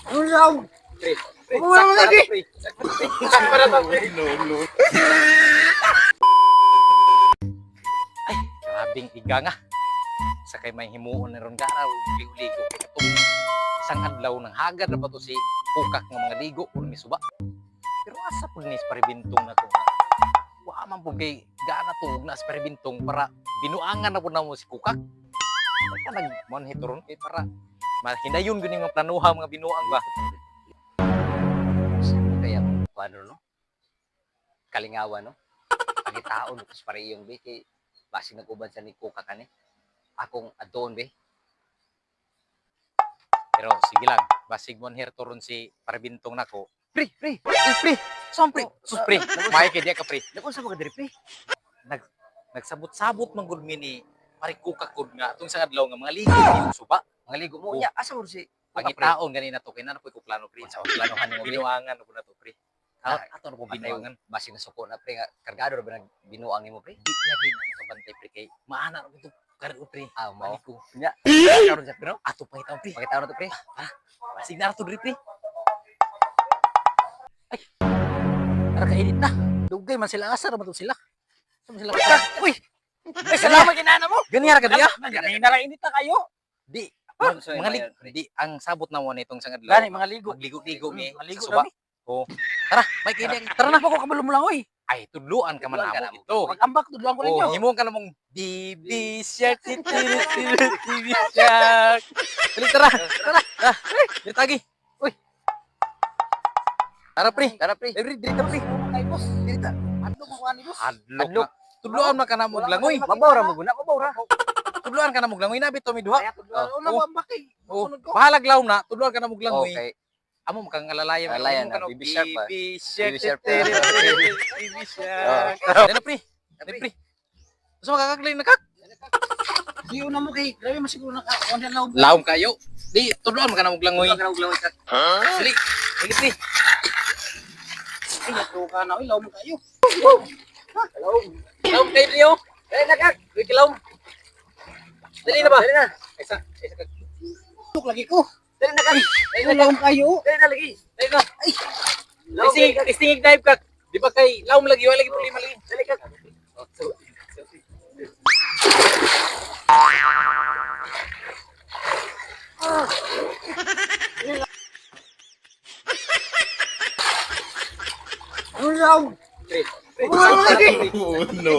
Ano daw? Pre. Wala mo lagi. Sakpara to, pre. No. Ay, grabing iga nga. Sa kay may himuon na ron gara, ligo-ligo. Itong isang adlaw ng hagad na pa to si kukak ng mga ligo o misuba. Pero asa po ni paribintong na to nga. Wa man po kay gana to na sa paribintong para binuangan na po na mo si kukak. Ka nag-monitor ron kay para mahinayon gani mga planuha mga binuang ba. Kaya paano no? Kalingawan no? Pagitaon ko sa parehong be kay basi nag-uban sa ni Kuka kani. Akong adon be. Pero sige lang, basig mon herto ron si paribintong nako. Pre. Saan pre? Sus pre, may kay dia ka pre. Nakon sa mga diri pre. Nagsabot-sabot man gud mi ni pare kukak gud nga atong sa adlaw nga mga ligo yung suba. Mga ligo mo nya asa mo si Pagitaon ganina to kay na po ko plano pre. Sa planohan mo Pre. binuangan po na to pre. Ah, Ato na po Patay binuangan. basi na suko na pre nga kargado ra ba nag binuang nimo pre? Di lagi na makabantay pre kay maana ra to kargo pre. Ah, mao. Ko. Nya. Karon sa pero ato pa itaw pre. Pakitaon na to pre. Basig na to pre. Ay. Ara kainit na. Dugay man sila asar man to sila. Saan sila? Uy. Ay salamat kinana mo. Ganyan ra ka diya. Ganina ra init na kayo. Di So, mga yun, ligo, di ang sabot na mo nitong sang adlaw. Gani mga ligo. Magligo-ligo mi. Maligo Suba. dami. Oh. Tara, may kini. Tara na po ko kabalo mo lang oy. Ay, tudluan ka man Tudluan ka namo na mo. ito. Mag-ambak tudluan ko ninyo. Oh, himong ka namong BB Shark, BB Shark. Dali, tara. Dali, tagi. Uy. Tara, pre. Tara pre. Dali, dali, pre. Kay boss. Dili ta. Adlok mo ani boss. Adlok. Tudluan man ka na mo langoy. Mabawra mo guna, mabawra. Tudluan ka na mo langoy nabi to mi duha. Kaya tudluan. Una mo ambak kay. Oh, Sunod ko. bahalag law na, tudluan ka na mo langoy. Okay. Amo makang alalayan. Alalayan Amo na, ka BB Shark pa. BB Shark. BB Shark pa. BB Shark. Dali na, pre. Dali, pre. Gusto makakagling na kak? Di una mo kay. Grabe masiguro na ka. Onda law. Laom kayo. Di, tudluan man ka na mo langoy. Uglaw ka. Dali. Dali, pre. Ay, nato ka na. Oy, law mo kayo. Laom kayo, Leo. Dali na kak. Dali, laom. Dali na ba? Dali na. Isa kag. Tuk lagi ko. Dali na kak. Dali Ay, na, law kayo. Dali na lagi. dali na. Ay. Law kayo. Istingig dive kak. Di ba kay laom lagi, wala lagi problema lagi. Dali kak. Ano daw? Pre. Wala mo lagi. No.